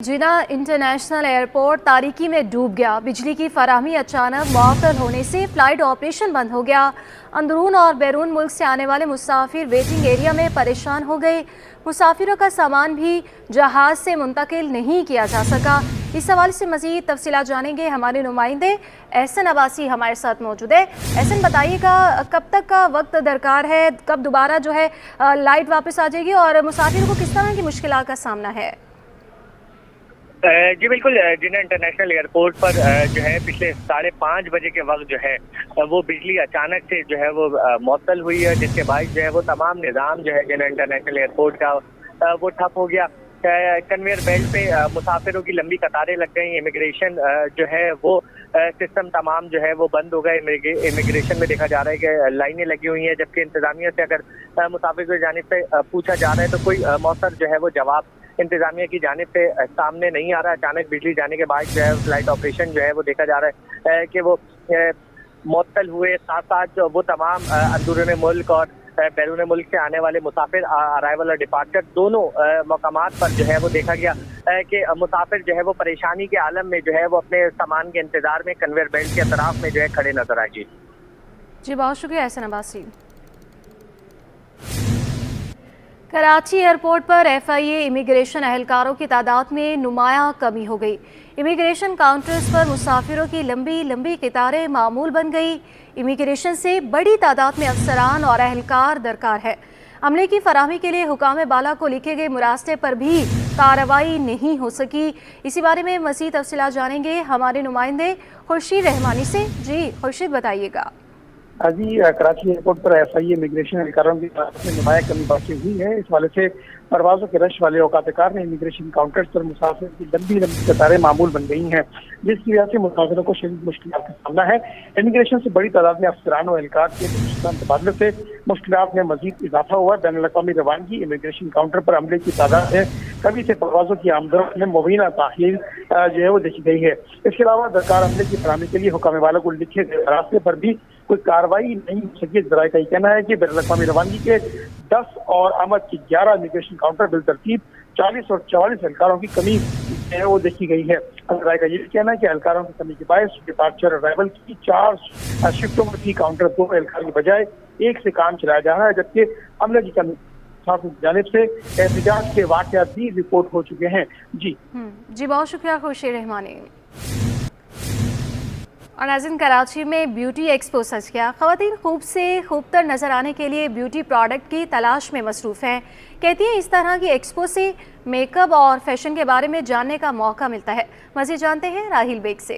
जिना international airport तारीकी में डूब गया। बिजली की फराहमी अचानक मुअत्तल होने से फ्लाइट ऑपरेशन बंद हो गया। अंदरून और बैरून मुल्क से आने वाले मुसाफिर वेटिंग एरिया में परेशान हो गए। मुसाफिरों का सामान भी जहाज से मुंतकिल नहीं किया जा सका। इस हवाले से मज़ीद तफसीलात जानेंगे हमारे नुमाइंदे एहसन अब्बासी हमारे साथ मौजूद है। एहसन, बताइएगा कब तक का वक्त दरकार है, कब दोबारा जो है लाइट वापस आ जाएगी और मुसाफिरों को किस तरह की मुश्किलात का सामना है? जी बिल्कुल, जिना इंटरनेशनल एयरपोर्ट पर जो है पिछले 5:30 बजे के वक्त जो है वो बिजली अचानक से जो है वो मुअत्तल हुई है, जिसके बाद जो है वो तमाम निज़ाम जो है जिना इंटरनेशनल एयरपोर्ट का वो ठप हो गया। कन्वेयर बेल्ट पे मुसाफिरों की लंबी कतारें लग गई। इमिग्रेशन जो है वो सिस्टम तमाम जो है वो बंद हो गए। इमिग्रेशन में देखा जा रहा है कि लाइनें लगी हुई हैं, जबकि इंतजामिया से अगर मुसाफिर की जानिब से पूछा जा रहा है तो कोई मौसर जो है वो जवाब इंतजामिया की जानिब से सामने नहीं आ रहा है। अचानक बिजली जाने के बाद जो है फ्लाइट ऑपरेशन जो है वो देखा जा रहा है कि वो मुअत्तल हुए। साथ साथ वो तमाम अंदरून मुल्क और बैरून मुल्क से आने वाले मुसाफिर अराइवल और डिपार्चर दोनों मकामात पर जो है वो देखा गया कि मुसाफिर जो है वो परेशानी के आलम में जो है वो अपने सामान के इंतजार में कन्वेयर बेल्ट के अतराफ में जो है खड़े नजर आए। जी बहुत शुक्रिया एहसन अब्बासी। कराची एयरपोर्ट पर FIA इमिग्रेशन अहलकारों की तादाद में नुमायां कमी हो गई। इमिग्रेशन काउंटर्स पर मुसाफिरों की लंबी लंबी कतारें मामूल बन गई। इमिग्रेशन से बड़ी तादाद में अफसरान और अहलकार दरकार है। अमले की फराहमी के लिए हुकाम बाला को लिखे गए मुरास्ते पर भी कार्रवाई नहीं हो सकी। इसी बारे में मज़ीद तफसीलात जानेंगे हमारे नुमाइंदे खुर्शीद रहमानी से। जी खुर्शीद, बताइएगा। जी, कराची एयरपोर्ट पर FIA इमिग्रेशन अधिकारियों की तरफ से नुमाया कमी बाकी हुई है। इस वाले से परवाजों के रश वाले औकातकार ने इमिग्रेशन काउंटर्स पर मुसाफिर की लंबी लंबी कतारें मामूल बन गई हैं, जिसकी वजह से मुसाफिरों को शदीद मुश्किलात का सामना है। इमिग्रेशन से बड़ी तादाद में अफसरान और एहलकार के तबादले से मुश्किलात में मजीद इजाफा हुआ। बैनुल-अक़वामी रवानगी इमिग्रेशन काउंटर पर अमले की तादाद है कभी से परवाजों की आमदोरफ्त में मुबीना ताख़ीर जो है वो देखी गई है। इसके अलावा दरकार अमले की फराहमी के लिए हुकाम वाला को लिखे गए रास्ते पर भी कोई कार्रवाई नहीं हो सकी। ज़राए का कहना है कि बैनुल-अक़वामी रवानगी के 10 और आमद की 11 इमिग्रेशन काउंटर बिलतरतीब 40 और 44 एहलकारों की कमी है वो देखी गई है। ज़राए का ये कहना है कि एहलकारों की कमी के बायस डिपार्चर अराइवल की 4 शिफ्टों में भी काउंटर 2 एहलकार की बजाय 1 से काम चलाया जा रहा है, जबकि अमले की कमी की जानिब से एहतजाज के वाक़यात भी रिपोर्ट हो चुके हैं। जी बहुत शुक्रिया खुर्शीद रहमानी। और नाज़रीन, कराची में ब्यूटी एक्सपो सज गया। ख़वातीन खूब से खूबतर नज़र आने के लिए ब्यूटी प्रोडक्ट की तलाश में मसरूफ़ हैं। कहती हैं इस तरह की एक्सपो से मेकअप और फैशन के बारे में जानने का मौका मिलता है। मज़ीद जानते हैं राहिल बेग से।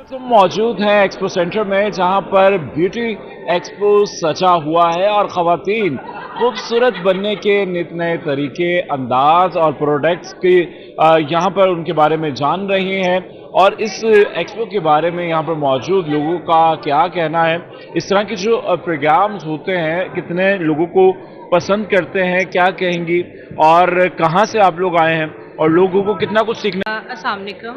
तो मौजूद हैं एक्सपो सेंटर में, जहां पर ब्यूटी एक्सपो सजा हुआ है और ख़वातीन खूबसूरत बनने के नित नए तरीके, अंदाज और प्रोडक्ट्स के यहाँ पर उनके बारे में जान रही हैं। और इस एक्सपो के बारे में यहाँ पर मौजूद लोगों का क्या कहना है, इस तरह के जो प्रोग्राम्स होते हैं कितने लोगों को पसंद करते हैं, क्या कहेंगी और कहाँ से आप लोग आए हैं और लोगों को कितना कुछ सीखना। अस्सलाम वालेकुम,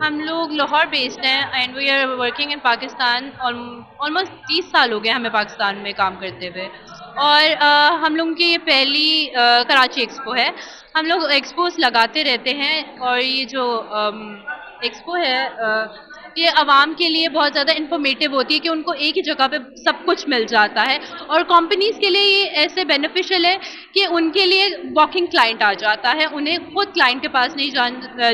हम लोग लाहौर बेस्ड हैं and we are working in Pakistan. Almost 30 साल हो गए हमें पाकिस्तान में काम करते हुए। और हम लोगों की ये पहली कराची एक्सपो है। हम लोग एक्सपोज लगाते रहते हैं और ये जो एक्सपो है ये आवाम के लिए बहुत ज़्यादा इन्फॉर्मेटिव होती है कि उनको एक ही जगह पे सब कुछ मिल जाता है। और कंपनीज के लिए ये ऐसे बेनिफिशियल है कि उनके लिए वॉकिंग क्लाइंट आ जाता है, उन्हें खुद क्लाइंट के पास नहीं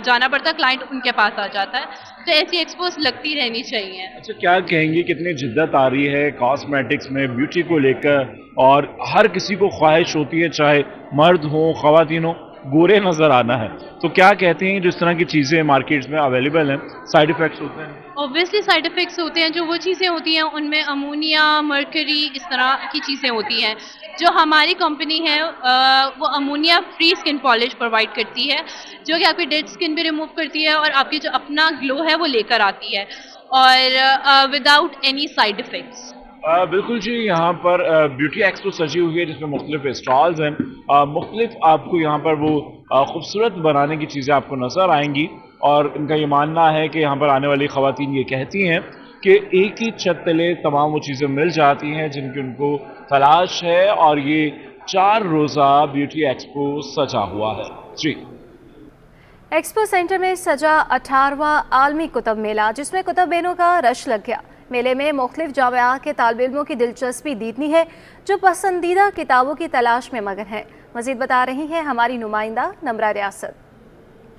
जाना पड़ता, क्लाइंट उनके पास आ जाता है। तो ऐसी एक्सपोज लगती रहनी चाहिए। अच्छा, क्या कहेंगी कितनी जिद्दत आ रही है कॉस्मेटिक्स में ब्यूटी को लेकर, और हर किसी को ख्वाहिश होती है चाहे मर्द हो ख़वातीन हो गोरे नज़र आना है, तो क्या कहते हैं जिस तरह की चीज़ें मार्केट्स में अवेलेबल हैं साइड इफ़ेक्ट्स होते हैं? ऑब्वियसली साइड इफ़ेक्ट्स होते हैं। जो वो चीज़ें होती हैं उनमें अमोनिया, मर्करी, इस तरह की चीज़ें होती हैं। जो हमारी कंपनी है वो ammonia free skin polish provide करती है, जो कि आपकी डेड स्किन भी रिमूव करती है और आपकी जो अपना ग्लो है वो लेकर आती है, और विदाउट एनी साइड इफ़ेक्ट्स। बिल्कुल जी, यहाँ पर ब्यूटी एक्सपो सजी हुई है जिसमें मुख्तलिफ स्टॉल्स हैं। मुख्तलिफ आपको यहाँ पर वो खूबसूरत बनाने की चीज़ें आपको नज़र आएंगी। और इनका ये मानना है कि यहाँ पर आने वाली ख़वातीन ये कहती हैं कि एक ही छत तले तमाम वो चीज़ें मिल जाती हैं जिनकी उनको तलाश है। और ये 4 रोज़ा ब्यूटी एक्सपो सजा हुआ है। जी एक्सपो सेंटर में सजा 18वां आलमी कुतुब मेला, जिसमें कुतुब बेनों का रश लग गया। मेले में मुख्तलिफ जामियात के तालिब इल्मों की दिलचस्पी दीदनी है, जो पसंदीदा किताबों की तलाश में मगन है। मजीद बता रही हैं हमारी नुमाइंदा नम्रा रियासत।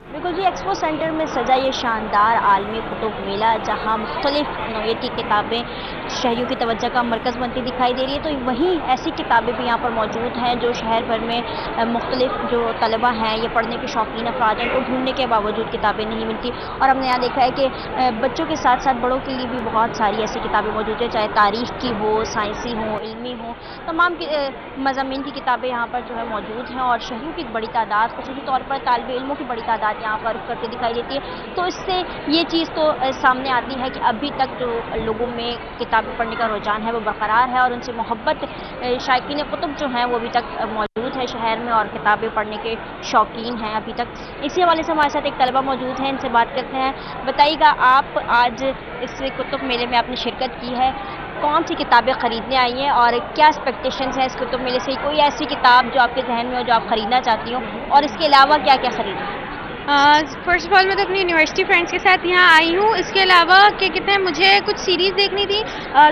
बिल्कुल जी, एक्सपो सेंटर में सजा ये शानदार आलमी कुतुब मेला, जहाँ मुख्तलिफ नौइयत की किताबें शहरियों की तवज्जो का मरकज़ बनती दिखाई दे रही है। तो वहीं ऐसी किताबें भी यहाँ पर मौजूद हैं जो शहर भर में मुख्तलिफ जो तलबा हैं, ये पढ़ने के शौकीन अफराद हैं, उनको ढूंढने के बावजूद किताबें नहीं मिलती। और हमने यहाँ देखा है कि बच्चों के साथ साथ बड़ों के लिए भी बहुत सारी ऐसी किताबें मौजूद हैं, चाहे तारीख़ की हो, साइंसी हो, इल्मी हो, तमाम मज़ामीन की किताबें यहाँ पर जो है मौजूद हैं। और शहरियों की एक बड़ी तादाद, ख़ुसूसी तौर पर तालिब इल्मों की बड़ी तादाद यहाँ पर रुख करते दिखाई देती है। तो इससे ये चीज़ तो सामने आती है कि अभी तक जो लोगों में किताबें पढ़ने का रुझान है वो बरकरार है, और उनसे मोहब्बत शायकीन कुतुब जो हैं वो अभी तक मौजूद है शहर में, और किताबें पढ़ने के शौकीन हैं अभी तक। इसी हवाले से हमारे साथ एक तलबा मौजूद हैं, इनसे बात करते हैं। बताइएगा, आप आज इस कुतुब मेले में आपने शिरकत की है, कौन सी किताबें ख़रीदने आई हैं और क्या एक्सपेक्टेशंस हैं इस कुतुब मेले से? कोई ऐसी किताब जो आपके जहन में हो, जो आप ख़रीदना चाहती हो, और इसके अलावा क्या क्या ख़रीदें? फर्स्ट ऑफ ऑल मैं तो अपनी यूनिवर्सिटी फ्रेंड्स के साथ यहाँ आई हूँ। इसके अलावा क्या कहते हैं, मुझे कुछ सीरीज़ देखनी थी,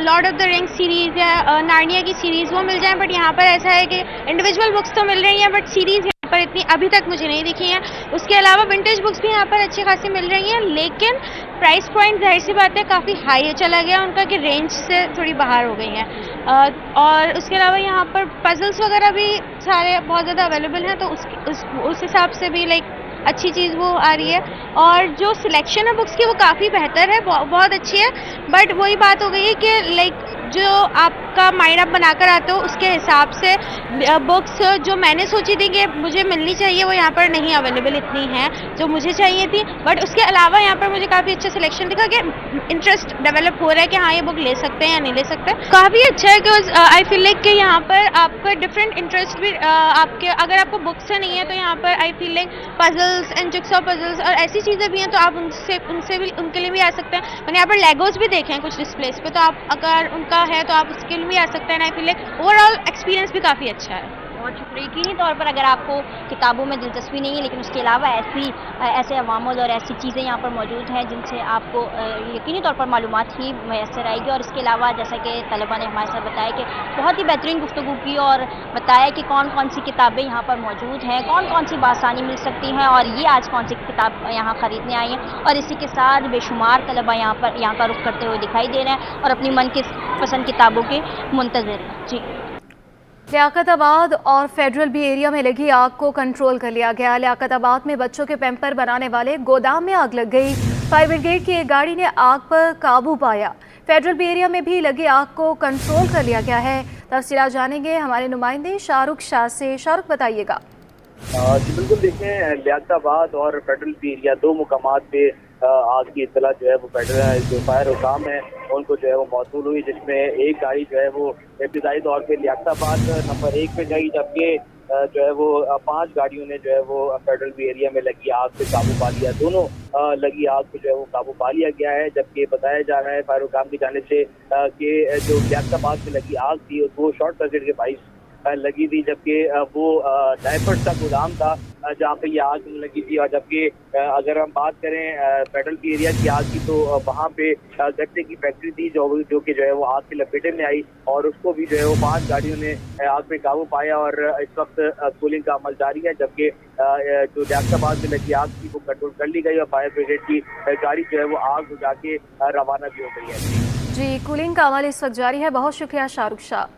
Lord of the rings series या नार्निया की सीरीज़, वो मिल जाए। बट यहाँ पर ऐसा है कि इंडिविजुअल बुक्स तो मिल रही हैं, बट सीरीज़ यहाँ पर इतनी अभी तक मुझे नहीं दिखी हैं। उसके अलावा विंटेज बुक्स भी यहाँ पर अच्छी खासी मिल रही हैं, लेकिन प्राइस पॉइंट जाहिर सी बात है काफ़ी हाई चला गया उनका, कि रेंज से थोड़ी बाहर हो गई हैं। और उसके अलावा यहाँ पर पजल्स वगैरह भी सारे बहुत ज़्यादा अवेलेबल हैं, तो उस हिसाब से भी लाइक अच्छी चीज़ वो आ रही है। और जो सिलेक्शन है बुक्स की वो काफ़ी बेहतर है, बहुत अच्छी है। बट वही बात हो गई है कि लाइक जो आपका माइंड आप बनाकर आते हो उसके हिसाब से बुक्स जो मैंने सोची थी कि मुझे मिलनी चाहिए वो यहाँ पर नहीं अवेलेबल इतनी हैं जो मुझे चाहिए थी। बट उसके अलावा यहाँ पर मुझे काफ़ी अच्छा सिलेक्शन दिखा कि इंटरेस्ट डेवलप हो रहा है कि हाँ ये बुक ले सकते हैं या नहीं ले सकते। काफ़ी अच्छा है, बिकॉज आई फील लाइक कि यहाँ पर आपका डिफरेंट इंटरेस्ट भी आपके, अगर आपको बुक से नहीं है तो यहाँ पर I feel like puzzles and jigsaw puzzles और ऐसी चीज़ें भी हैं, तो आप उनसे भी उनके लिए भी आ सकते हैं। मैंने यहाँ पर लेगोज भी देखे हैं कुछ डिस्प्लेस पे, तो आप अगर उनका है तो आप उसके लिए भी आ सकते हैं। I feel like overall experience भी काफ़ी अच्छा है। बहुत शुक्रिया। यकीनी तौर पर अगर आपको किताबों में दिलचस्पी नहीं है, लेकिन उसके अलावा ऐसे अवामल और ऐसी चीज़ें यहाँ पर मौजूद हैं जिनसे आपको यकीनी तौर पर मालूमात ही मैसर आएगी। और इसके अलावा जैसा कि तलबा ने हमारे साथ बताया कि बहुत ही बेहतरीन गुफ्तगू की और बताया कि कौन कौन सी किताबें यहाँ पर मौजूद हैं, कौन कौन सी बासानी मिल सकती हैं, और ये आज कौन सी किताब यहाँ ख़रीदने आई हैं। और इसी के साथ बेशुमार तलबा यहाँ का रुख करते हुए दिखाई दे रहे हैं और अपनी मन की पसंद किताबों के मुंतज़िर हैं। जी, लियाकताबाद और फेडरल बी एरिया में लगी आग को कंट्रोल कर लिया गया। लियाकताबाद में बच्चों के पैम्पर बनाने वाले गोदाम में आग लग गई। फायर ब्रिगेड की एक गाड़ी ने आग पर काबू पाया। फेडरल बी एरिया में भी लगी आग को कंट्रोल कर लिया गया है। तफसीलात जानेंगे हमारे नुमाइंदे शाहरुख शाह से। शाहरुख, बताइएगा। जी बिल्कुल, देखें लियाकताबाद और फेडरल बी एरिया दो मुकामात पे आग की इत्तला जो है वो फेडरल जो फायर हुकाम है उनको जो है वो मौसूल हुई, जिसमें एक गाड़ी जो है वो इब्तदाई तौर पे लियाकताबाद नंबर 1 पे गई, जबकि जो है वो 5 गाड़ियों ने जो है वो फेडरल बी एरिया में लगी आग पे काबू पा लिया। दोनों लगी आग पे जो है वो काबू पा लिया गया है, जबकि बताया जा रहा है फायर हुकाम की जानिब से कि जो लियाकताबाद में लगी आग थी वो शॉर्ट सर्किट के बाइस लगी थी, जबकि वो डायपर्स का गोदाम था जहाँ पे ये आग लगी थी। और जबकि अगर हम बात करें फेडरल की एरिया की आग की, तो वहाँ पे गत्ते की फैक्ट्री थी जो कि जो है वो आग के लपेटे में आई, और उसको भी जो है वो 5 गाड़ियों ने आग पे काबू पाया और इस वक्त कूलिंग का अमल जारी है। जबकि जो लियाकताबाद में लगी आग थी वो कंट्रोल कर ली गई और फायर ब्रिगेड की गाड़ी जो है वो आग बुझा के रवाना भी हो गई है। जी, कूलिंग का अमल इस वक्त जारी है। बहुत शुक्रिया शाहरुख शाह।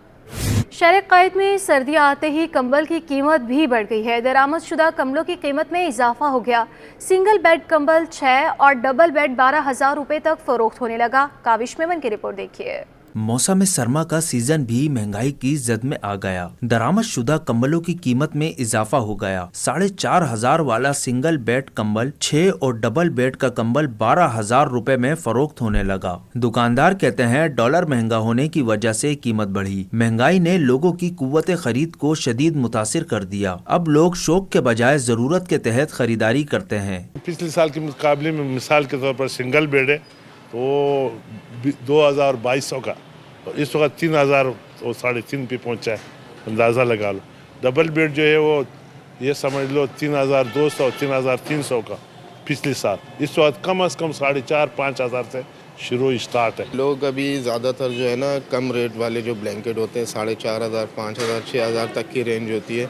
शहर क़ायद में सर्दियाँ आते ही कंबल की कीमत भी बढ़ गई है। दरामदशुदा कंबलों की कीमत में इजाफा हो गया। सिंगल बेड कंबल 6 और डबल बेड 12,000 रुपये तक फरोख्त होने लगा। काविश मेमन की रिपोर्ट देखिए। मौसम सरमा का सीजन भी महंगाई की जद में आ गया। दरामदशुदा कंबलों की कीमत में इजाफा हो गया। 4,500 वाला सिंगल बेड कंबल 6 और डबल बेड का कंबल 12,000 रुपए में फरोख्त होने लगा। दुकानदार कहते हैं डॉलर महंगा होने की वजह से कीमत बढ़ी। महंगाई ने लोगों की कुव्वत खरीद को शदीद मुतासिर कर दिया। अब लोग शौक के बजाय जरूरत के तहत खरीदारी करते हैं। पिछले साल के मुकाबले में मिसाल के तौर पर सिंगल बेड है तो 2,200 का, और इस वक्त 3,000 और 3,500 पे पहुँचा है, अंदाज़ा लगा लो। डबल बेड जो है वो ये समझ लो 3,200 3,300 का पिछले साल। इस वक्त कम से कम 4,500 से शुरू स्टार्ट है। लोग अभी ज़्यादातर जो है ना कम रेट वाले जो ब्लैंकेट होते हैं 4,500 5,000 6,000 तक की रेंज होती है,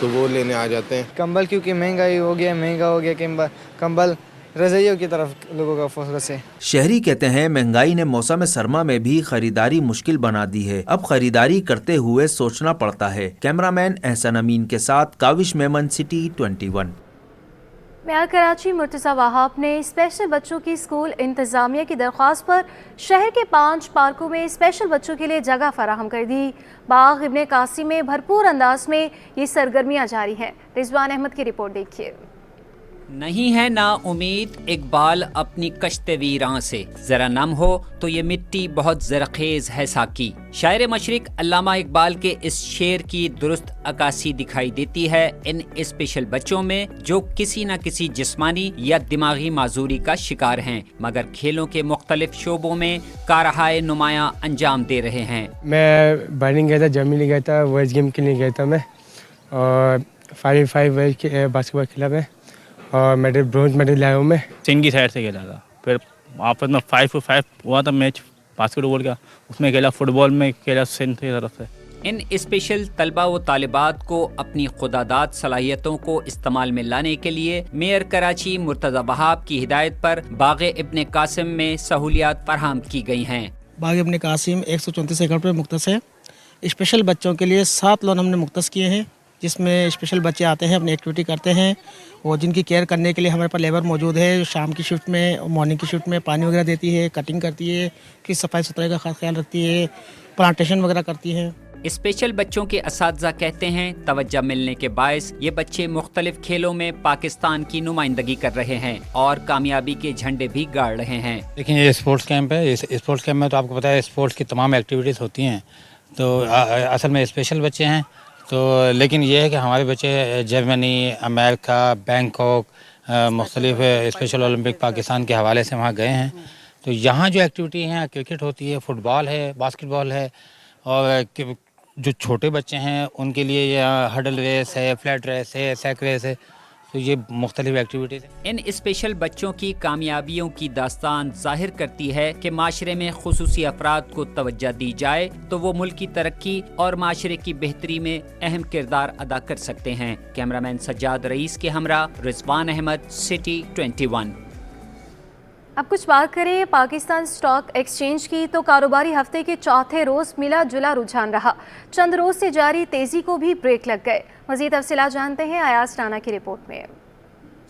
तो वो लेने आ जाते हैं। कंबल क्योंकि महंगा हो गया कंबल रज़ाइयों की तरफ लोगों का फोकस है। शहरी कहते हैं महंगाई ने मौसम सरमा में भी खरीदारी मुश्किल बना दी है। अब खरीदारी करते हुए सोचना पड़ता है। कैमरामैन एहसन अमीन के साथ काविश मेमन, सिटी 21। मेयर कराची मुर्तज़ा वहाब ने स्पेशल बच्चों की स्कूल इंतज़ामिया की दरख्वास्त पर शहर के 5 पार्कों में स्पेशल बच्चों के लिए जगह फराहम कर दी। बाग इब्ने कासिम में भरपूर अंदाज में ये सरगर्मियाँ जारी हैं। रिजवान अहमद की रिपोर्ट देखिए। नहीं है ना उम्मीद इकबाल अपनी कश्ते वीरां से, जरा नम हो तो ये मिट्टी बहुत ज़रखेज़ है साकी। शायर मशरिक अल्लामा इकबाल के इस शेर की दुरुस्त अक्कासी दिखाई देती है इन स्पेशल बच्चों में जो किसी न किसी जिस्मानी या दिमागी माजूरी का शिकार हैं, मगर खेलों के मुख्तलिफ शोबों में कारहाए नुमायां अंजाम दे रहे हैं। मैं बर्निंग गया था, जमीली गया था, वेज गेम के लिए गया था मैं, और 5 वेज के बास्केटबॉल खेला मैं, और मेडल ब्रोंज मेडल लाया हूँ मैं। सिंह की साइड से खेला था, फिर आपस में 5-5 हुआ था मैच बास्केटबॉल का, उसमें खेला, फुटबॉल में खेला सिंध की तरफ से। इन स्पेशल तलबा व तालिबात को अपनी खुदादात सलाहियतों को इस्तेमाल में लाने के लिए मेयर कराची मुर्तज़ा वहाब की हिदायत पर बाग इब्ने कासिम में सहूलियात फराहम की गई हैं। बाग इब्ने कासिम 134 एकड़ पर मुख्तस है। स्पेशल बच्चों के लिए 7 लॉन हमने मुख्तस किए हैं, जिसमें स्पेशल बच्चे आते हैं, अपनी एक्टिविटी करते हैं, और जिनकी केयर करने के लिए हमारे पास लेबर मौजूद है। शाम की शिफ्ट में, मॉर्निंग की शिफ्ट में पानी वगैरह देती है, कटिंग करती है, कि सफाई सुथराई का खास ख्याल रखती है, प्लांटेशन वगैरह करती है। स्पेशल बच्चों के असातिज़ा कहते हैं तवज्जो मिलने के बायस ये बच्चे मुख्तलिफ खेलों में पाकिस्तान की नुमाइंदगी कर रहे हैं और कामयाबी के झंडे भी गाड़ रहे हैं। लेकिन ये स्पोर्ट्स कैंप है, इस स्पोर्ट्स कैंप में तो आपको पता है स्पोर्ट्स की तमाम एक्टिविटीज़ होती हैं, तो असल में स्पेशल बच्चे हैं, तो लेकिन ये है कि हमारे बच्चे जर्मनी, अमेरिका, बैंकॉक, मुख्तलिफ स्पेशल ओलंपिक पाकिस्तान के हवाले से वहाँ गए हैं, तो यहाँ जो एक्टिविटी हैं, क्रिकेट होती है, फुटबॉल है, बास्केटबॉल है, और जो छोटे बच्चे हैं उनके लिए यहाँ हडल रेस है, फ्लैट रेस है, सैक रेस है, तो ये मुख्तलिफ एक्टिविटीज़ हैं। इन स्पेशल बच्चों की कामयाबियों की दास्तान जाहिर करती है कि माशरे में खुसूसी अफराद को तवज्जो दी जाए तो वो मुल्क की तरक्की और माशरे की बेहतरी में अहम किरदार अदा कर सकते हैं। कैमरामैन सज्जाद रईस के हमरा रिजवान अहमद, सिटी 21। अब कुछ बात करें पाकिस्तान स्टॉक एक्सचेंज की, तो कारोबारी हफ्ते के चौथे रोज मिला जुला रुझान रहा। चंद रोज से जारी तेजी को भी ब्रेक लग गए। मजीद तफसीलात जानते हैं अयाज राना की रिपोर्ट में।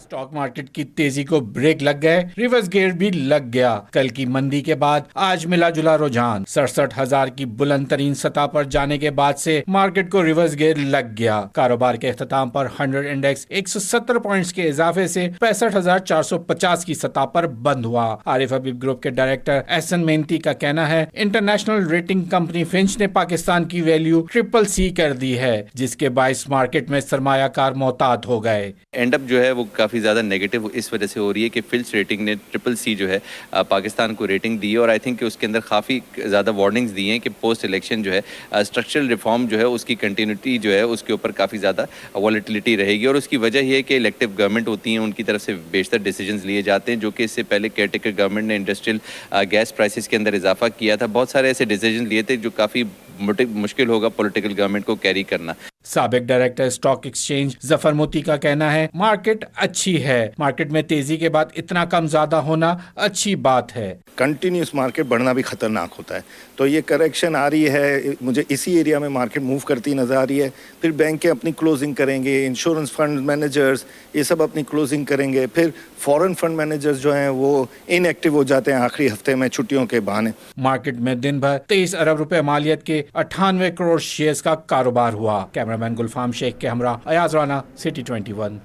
स्टॉक मार्केट की तेजी को ब्रेक लग गए, रिवर्स गेयर भी लग गया। कल की मंदी के बाद आज मिला जुला रुझान 67,000 की बुलंद तरीन सतह पर जाने के बाद से मार्केट को रिवर्स गेयर लग गया। कारोबार के अख्ताम पर 100 इंडेक्स 170 पॉइंट्स के इजाफे से 65,450 की सतह पर बंद हुआ। आरिफ हबीब ग्रुप के डायरेक्टर एहसन मेहनती का कहना है इंटरनेशनल रेटिंग कंपनी फिंच ने पाकिस्तान की वैल्यू CCC कर दी है, जिसके बाइस मार्केट में सरमायाकार मोहतात हो गए। एंड अप जो है वो काफ़ी ज़्यादा नेगेटिव इस वजह से हो रही है कि फिल्च रेटिंग ने CCC जो है पाकिस्तान को रेटिंग दी है, और आई थिंक कि उसके अंदर काफ़ी ज़्यादा वार्निंग्स दी हैं कि पोस्ट इलेक्शन जो है स्ट्रक्चरल रिफॉर्म जो है उसकी कंटिन्यूटी जो है उसके ऊपर काफ़ी ज़्यादा वॉलेटिलिटी रहेगी, और उसकी वजह ये है कि इलेक्टिव गवर्नमेंट होती हैं, उनकी तरफ से बेशतर डिसीजंस लिए जाते हैं, जो कि इससे पहले केयरटेकर गवर्नमेंट ने इंडस्ट्रियल गैस प्राइसेस के अंदर इजाफा किया था। बहुत सारे ऐसे डिसीजन लिए थे जो काफ़ी मुश्किल होगा पॉलिटिकल गवर्नमेंट को कैरी करना। साबिक डायरेक्टर स्टॉक एक्सचेंज जफर मोती का कहना है मार्केट अच्छी है, मार्केट में तेजी के बाद इतना कम ज्यादा होना अच्छी बात है। कंटिन्यूस मार्केट बढ़ना भी खतरनाक होता है, तो ये करेक्शन आ रही है, मुझे इसी एरिया में मार्केट मूव करती नजर आ रही है। फिर बैंकें अपनी क्लोजिंग करेंगे, इंश्योरेंस फंड मैनेजर्स ये सब अपनी क्लोजिंग करेंगे, फिर फॉरेन फंड मैनेजर्स जो हैं वो इनएक्टिव हो जाते हैं आखिरी हफ्ते में छुट्टियों के बहाने। मार्केट में दिन भर 23 अरब रुपए मालियत के 98 करोड़ शेयर्स का कारोबार हुआ। कैमरामैन गुलफाम शेख के हमरा Ayaz Rana, city 21।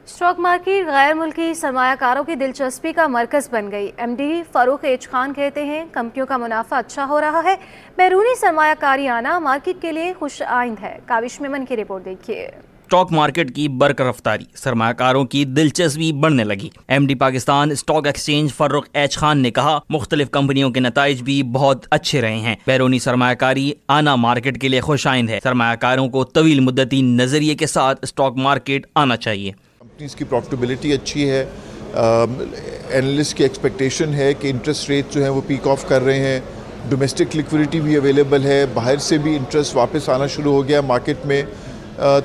Stock market गैर मुल्की सरमायाकारों की दिलचस्पी का मरकज बन गई। MD फारूक एच खान कहते हैं कंपनियों का मुनाफा अच्छा हो रहा है, बैरूनी सरमायाकारी आना मार्केट के लिए खुश आइंद है। काविश मेमन की रिपोर्ट देखिए। स्टॉक मार्केट की बरकरार रफ्तारी, सरमायाकारों की दिलचस्पी बढ़ने लगी। MD Pakistan stock exchange Farrukh H Khan ने कहा, मुख्तलिफ कंपनियों के नताइज भी बहुत अच्छे रहे हैं। बैरूनी सरमायाकारी आना मार्केट के लिए खुशाइंद है। सरमायाकारों को तवील मुद्दती नजरिए के साथ स्टॉक मार्केट आना चाहिए। कंपनीज की प्रॉफिटेबिलिटी अच्छी है, एनालिस्ट की एक्सपेक्टेशन है कि इंटरेस्ट रेट जो है वो पीक ऑफ कर रहे हैं, डोमेस्टिक लिक्विडिटी भी अवेलेबल है, बाहर से भी इंटरेस्ट वापस आना शुरू हो गया मार्केट में।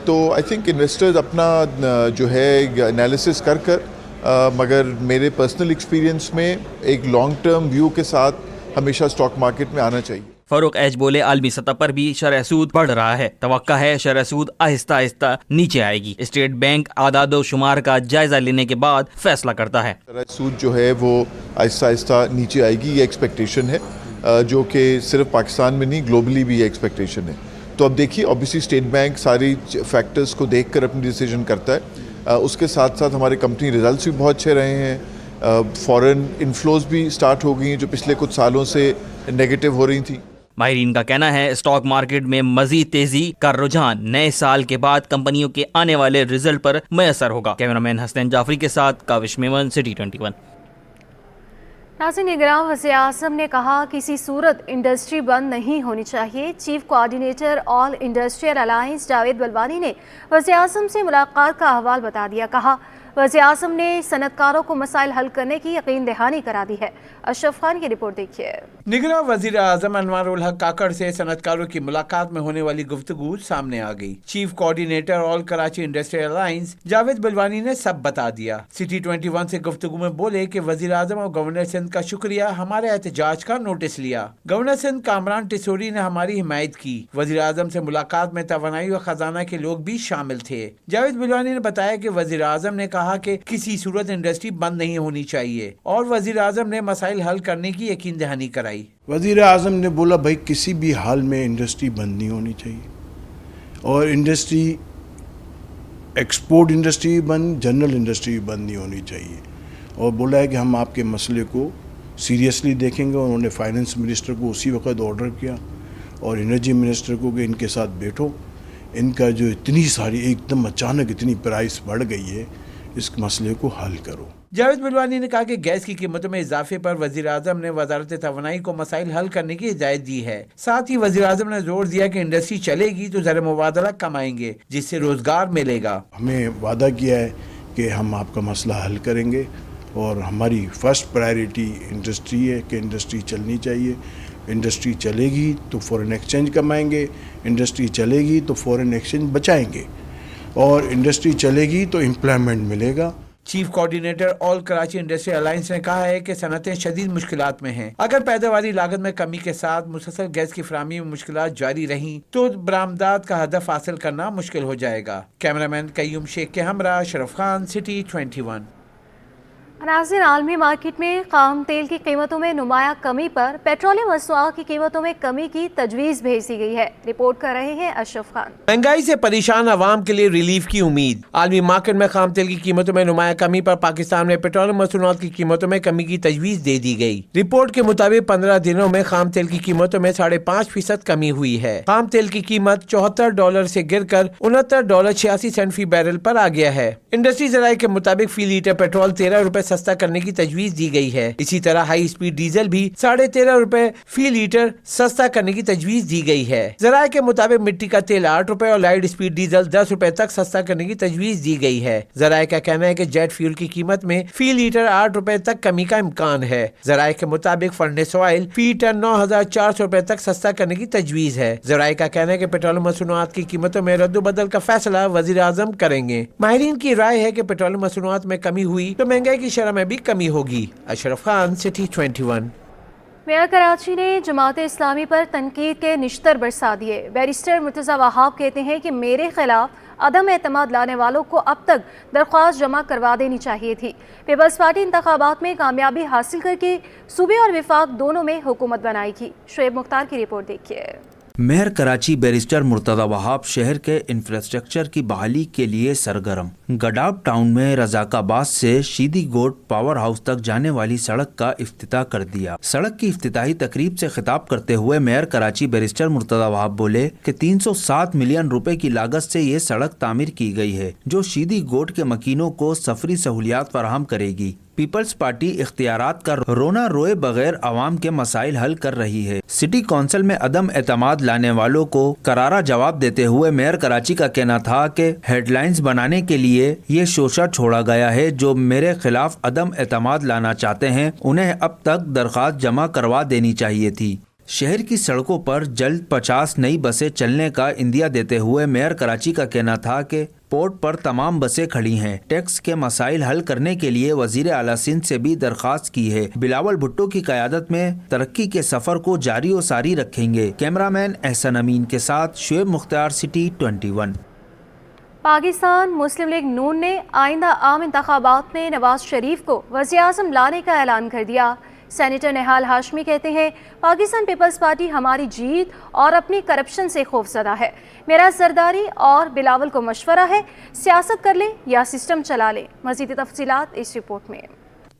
तो आई थिंक इन्वेस्टर्स अपना जो है एनालिसिस कर मगर मेरे पर्सनल एक्सपीरियंस में एक लॉन्ग टर्म व्यू के साथ हमेशा स्टॉक मार्केट में आना चाहिए। फरूख एच बोले, आलमी सतह पर भी शरह सूद बढ़ रहा है। तवक्का है शरह सूद आहिस्ता आहिस्ता नीचे आएगी। स्टेट बैंक आदादो शुमार का जायजा लेने के बाद फैसला करता है। शरह सूद जो है वो आहिस्ता आहिस्ता नीचे आएगी, ये एक्सपेक्टेशन है, जो कि सिर्फ पाकिस्तान में नहीं ग्लोबली भी ये एक्सपेक्टेशन है। तो अब देखिए, ऑब्वियसली स्टेट बैंक सारी फैक्टर्स को देखकर अपनी डिसीजन करता है। उसके साथ साथ हमारे कंपनी रिजल्ट्स भी बहुत अच्छे रहे हैं। फॉरेन इनफ्लोज भी स्टार्ट हो गई हैं जो पिछले कुछ सालों से नेगेटिव हो रही थी। माहिरीन का कहना है, स्टॉक मार्केट में मजीद तेजी का रुझान नए साल के बाद कंपनियों के आने वाले रिजल्ट पर मैसर होगा। कैमरामैन हसनैन जाफरी के साथ काविश मेमन, सिटी 21। नाज़रीन, निगरान वज़ीर-ए-आज़म ने कहा, किसी सूरत इंडस्ट्री बंद नहीं होनी चाहिए। Chief coordinator all industrial alliance Javed Balwani ने वज़ीर-ए-आज़म से मुलाकात का अहवाल बता दिया। कहा, वज़ीर-ए-आज़म ने सनतकारों को मसाइल हल करने की यकीन दहानी करा दी है। अशरफ खान की रिपोर्ट देखिए। निगरान वज़ीर आज़म अनवर उल हक काकड़ से सनतकारों की मुलाकात में होने वाली गुफ्तगू सामने आ गई। Chief coordinator all Karachi industrial alliance Javed Balwani ने सब बता दिया। सिटी 21 से गुफ्तगू में बोले कि वज़ीर आज़म और गवर्नर सिंध का शुक्रिया, हमारे एहतजाज का नोटिस लिया। गवर्नर सिंध कामरान टिसोरी ने हमारी हिमायत की। वज़ीर आज़म से मुलाकात में तवानाई और खजाना के लोग भी शामिल थे। जावेद बलवानी ने बताया कि वज़ीर आज़म ने कहा कि किसी सूरत इंडस्ट्री बंद नहीं होनी चाहिए और वज़ीर आज़म ने मसाइल हल करने की यकीन दहानी कराई। वज़ीर आज़म ने बोला, भाई किसी भी हाल में इंडस्ट्री बंद नहीं होनी चाहिए और इंडस्ट्री, एक्सपोर्ट इंडस्ट्री भी बंद, जनरल इंडस्ट्री भी बंद नहीं होनी चाहिए। और बोला है कि हम आपके मसले को सीरियसली देखेंगे। उन्होंने फाइनेंस मिनिस्टर को उसी वक्त ऑर्डर किया और एनर्जी मिनिस्टर को कि इनके साथ बैठो, इनका जो इतनी सारी एकदम अचानक इतनी प्राइस बढ़ गई है, इस मसले को हल करो। जावेद बलवानी ने कहा कि गैस की कीमतों में इजाफे पर वज़ीर आज़म ने वज़ारत तवानाई को मसाइल हल करने की हिदायत दी है। साथ ही वज़ीर आज़म ने जोर दिया कि इंडस्ट्री चलेगी तो ज़र मुबादला कमाएंगे, जिससे रोजगार मिलेगा। हमें वादा किया है कि हम आपका मसला हल करेंगे और हमारी फर्स्ट प्रायोरिटी इंडस्ट्री है कि इंडस्ट्री चलनी चाहिए। इंडस्ट्री चलेगी तो फॉरेन एक्सचेंज कमाएंगे, इंडस्ट्री चलेगी तो फॉरेन एक्सचेंज बचाएंगे और इंडस्ट्री चलेगी तो एम्प्लॉयमेंट मिलेगा। Chief coordinator all Karachi industrial alliance ने कहा है कि सनतें शदीद मुश्किलात में हैं। अगर पैदावारी लागत में कमी के साथ मुसलसल गैस की फराहमी में मुश्किलात जारी रहीं तो बरामदात का हदफ हासिल करना मुश्किल हो जाएगा। कैमरामैन कयूम शेख के हमरा शरफ खान, सिटी 21। नाज़रीन, आलमी मार्केट में खाम तेल की कीमतों में नुमाया कमी पर पेट्रोलियम मसनूआत की कीमतों में कमी की तजवीज़ भेज दी गई है। रिपोर्ट कर रहे हैं अशरफ खान। महंगाई से परेशान आवाम के लिए रिलीफ की उम्मीद। आलमी मार्केट में खाम तेल की कीमतों में नुमाया कमी पर पाकिस्तान में पेट्रोलियम मसनूआत की कीमतों में कमी की तजवीज़ दे दी गई। रिपोर्ट के मुताबिक 15 दिनों में खाम तेल की कीमतों में 5.5% कमी हुई है। खाम तेल की कीमत $74 से गिरकर $69.86 फी बैरल पर आ गया है। इंडस्ट्री ज़राए के मुताबिक फी लीटर पेट्रोल ₹13 सस्ता करने की तजवीज दी गई है। इसी तरह हाई स्पीड डीजल भी ₹13.5 फी लीटर सस्ता करने की तजवीज दी गई है। ज़राए के मुताबिक मिट्टी का तेल ₹8 और लाइट स्पीड डीजल ₹10 तक सस्ता करने की तजवीज दी गई है। ज़राए का कहना है कि जेट फ्यूल की कीमत में फी लीटर ₹8 तक कमी का इम्कान है। ज़राए के मुताबिक फर्नेस ऑयल फी टन ₹9,400 तक सस्ता करने की तजवीज है। ज़राए का कहना है कि पेट्रोलियम मसनूआत की कीमतों में रद्द-बदल का फैसला वज़ीर आज़म करेंगे। माहिरीन की राय है कि पेट्रोलियम मसनूआत में कमी हुई तो महंगाई की शरह में भी कमी होगी। अशरफ खान, सिटी 21। मेयर कराची ने जमात इस्लामी पर तनकीद के निश्तर बरसा दिए। बैरिस्टर मुर्तज़ा वहाब कहते हैं कि मेरे खिलाफ अदम एतमाद लाने वालों को अब तक दरख्वास्त जमा करवा देनी चाहिए थी। पीपल्स पार्टी इंतखाबात में कामयाबी हासिल करके सूबे और विफाक दोनों में हुकूमत बनाएगी। शुएब मुख्तार की रिपोर्ट देखिए। मेयर कराची बैरिस्टर मुर्तज़ा वहाब शहर के इंफ्रास्ट्रक्चर की बहाली के लिए सरगर्म। गडाब टाउन में रजाकाबाद से शीदी गोट पावर हाउस तक जाने वाली सड़क का इफ्तिताह कर दिया। सड़क की इफ्तिताही तकरीब से खिताब करते हुए मेयर कराची बैरिस्टर मुर्तज़ा वहाब बोले कि 307 मिलियन रुपए की लागत से ये सड़क तामीर की गई है, जो शीदी गोट के मकीनों को सफरी सहूलियात फराहम करेगी। पीपल्स पार्टी इख्तियारात का रोना रोए बगैर आवाम के मसाइल हल कर रही है। सिटी कौंसिल में अदम एतमाद लाने वालों को करारा जवाब देते हुए मेयर कराची का कहना था कि हेडलाइंस बनाने के लिए ये शोशा छोड़ा गया है। जो मेरे खिलाफ अदम एतमाद लाना चाहते हैं उन्हें अब तक दरख्वास्त जमा करवा देनी चाहिए थी। शहर की सड़कों पर जल्द 50 नई बसें चलने का इंदिया देते हुए मेयर कराची का कहना था कि पोर्ट पर तमाम बसें खड़ी हैं। टैक्स के मसाइल हल करने के लिए वजीर आला सिंध से भी दरख्वास्त की है। बिलावल भुट्टो की क़यादत में तरक्की के सफ़र को जारी और सारी रखेंगे। कैमरामैन एहसन अमीन के साथ शुएब मुख्तार, सिटी 21। पाकिस्तान मुस्लिम लीग नून ने आइंदा आम इंतखाबात में नवाज शरीफ को वज़ीर-ए-आज़म लाने का ऐलान कर दिया। सेनेटर निहाल हाशमी कहते हैं, पाकिस्तान पीपल्स पार्टी हमारी जीत और अपनी करप्शन से खौफजदा है। मेरा सरदारी और बिलावल को मशवरा है, सियासत कर ले या सिस्टम चला ले। मज़ीद तफसीलात इस रिपोर्ट में।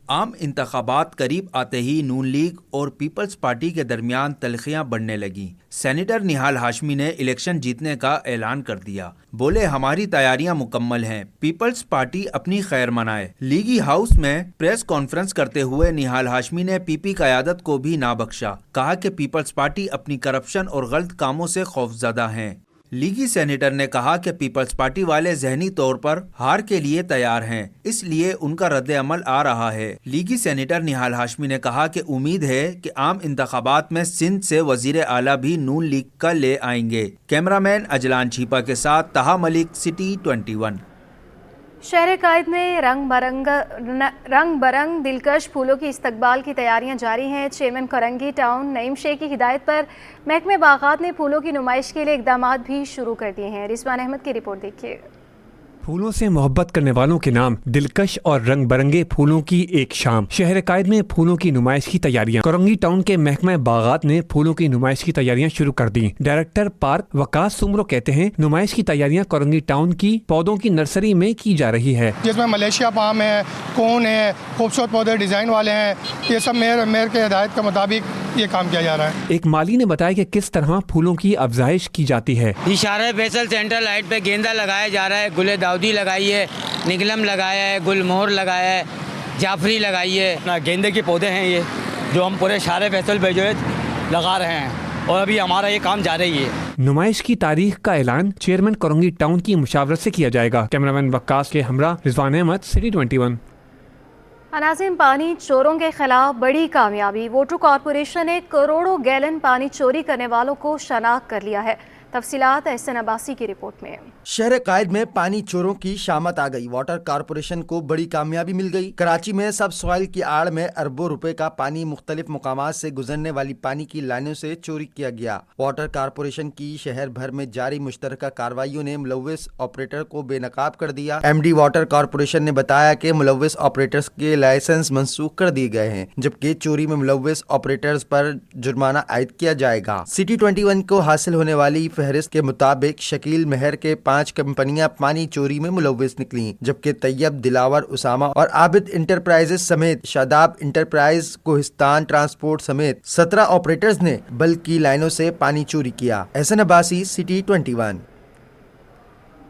आम इंतखाबात करीब आते ही नून लीग और पीपल्स पार्टी के दरमियान तलखियां बढ़ने लगी। सेनेटर निहाल हाशमी ने इलेक्शन जीतने का ऐलान कर दिया। बोले, हमारी तैयारियां मुकम्मल हैं, पीपल्स पार्टी अपनी खैर मनाए। लीगी हाउस में प्रेस कॉन्फ्रेंस करते हुए निहाल हाशमी ने पीपी क़यादत को भी ना बख्शा। कहा कि पीपल्स पार्टी अपनी करप्शन और गलत कामों से खौफजदा हैं। लीगी सेनेटर ने कहा कि पीपल्स पार्टी वाले जहनी तौर पर हार के लिए तैयार हैं, इसलिए उनका रद्द अमल आ रहा है। लीगी सेनेटर निहाल हाशमी ने कहा कि उम्मीद है कि आम इंतखाबात में सिंध से वजीर आला भी नून लीग का ले आएंगे। कैमरामैन अजलान छीपा के साथ तहा मलिक, सिटी 21। शहर कायद में रंग बरंग दिलकश फूलों की इस्तकबाल की तैयारियां जारी हैं। चेयरमैन करंगी टाउन नईम शेख की हिदायत पर महकमे बागात ने फूलों की नुमाइश के लिए इकदाम भी शुरू कर दिए हैं। रिजवान अहमद की रिपोर्ट देखिए। फूलों से मोहब्बत करने वालों के नाम दिलकश और रंग बरंगे फूलों की एक शाम। शहर कायद में फूलों की नुमाइश की तैयारियां। करंगी टाउन के महकमा बागात ने फूलों की नुमाइश की तैयारियां शुरू कर दी। डायरेक्टर पार्क वकास सुमरो कहते हैं, नुमाइश की तैयारियां करंगी टाउन की पौधों की नर्सरी में की जा रही है, जिसमें मलेशिया पाम है, कोन है, खूबसूरत पौधे डिजाइन वाले हैं। ये सब मेयर के हिदायत के मुताबिक ये काम किया जा रहा है। एक माली ने बताया कि किस तरह फूलों की अफजाइश की जाती है। इशारे फैसल सेंट्रल लाइट पे गेंदा लगाया जा रहा है, गुले दाऊदी लगाई है, निगलम लगाया है, गुलमोहर लगाया है, जाफरी लगाई है। गेंदे के पौधे हैं ये, जो हम पूरे शारे फैसल पे जो है लगा रहे हैं और अभी हमारा ये काम जारी है। नुमाइश की तारीख का ऐलान चेयरमैन करंगी टाउन की मुशावरत से किया जाएगा। कैमरामैन वक्कास के हमरा रिजवान अहमद, सिटी 21। नाज़रीन, पानी चोरों के खिलाफ बड़ी कामयाबी। वाटर कॉरपोरेशन ने करोड़ों गैलन पानी चोरी करने वालों को शनाख्त कर लिया है। तफसीलात एहसन अब्बासी की रिपोर्ट में। शहर कायद में पानी चोरों की शामत आ गई। वाटर कॉरपोरेशन को बड़ी कामयाबी मिल गई। कराची में सब सॉइल की आड़ में अरबों रुपए का पानी मुख्तलिफ मुकामात से गुजरने वाली पानी की लाइनों से चोरी किया गया। वाटर कॉरपोरेशन की शहर भर में जारी मुश्तरका कार्रवाइयों ने मुलव्विस ऑपरेटर को बेनकाब कर दिया। MD वाटर कॉरपोरेशन ने बताया कि मुलव्विस ऑपरेटर्स के लाइसेंस मनसूख कर दिए गए हैं, जबकि चोरी में मुलव्विस ऑपरेटर्स पर जुर्माना आयद किया जाएगा। सिटी 21 को हासिल होने वाली फहरिस्त के मुताबिक शकील महर के 5 कंपनियां पानी चोरी में मुलव्विस निकली, जबकि तैयब, दिलावर, उसामा और आबिद इंटरप्राइजेज समेत शादाब इंटरप्राइज, कोहिस्तान ट्रांसपोर्ट समेत 17 ऑपरेटर्स ने बल्क की लाइनों से पानी चोरी किया। एहसन अब्बासी, सिटी 21।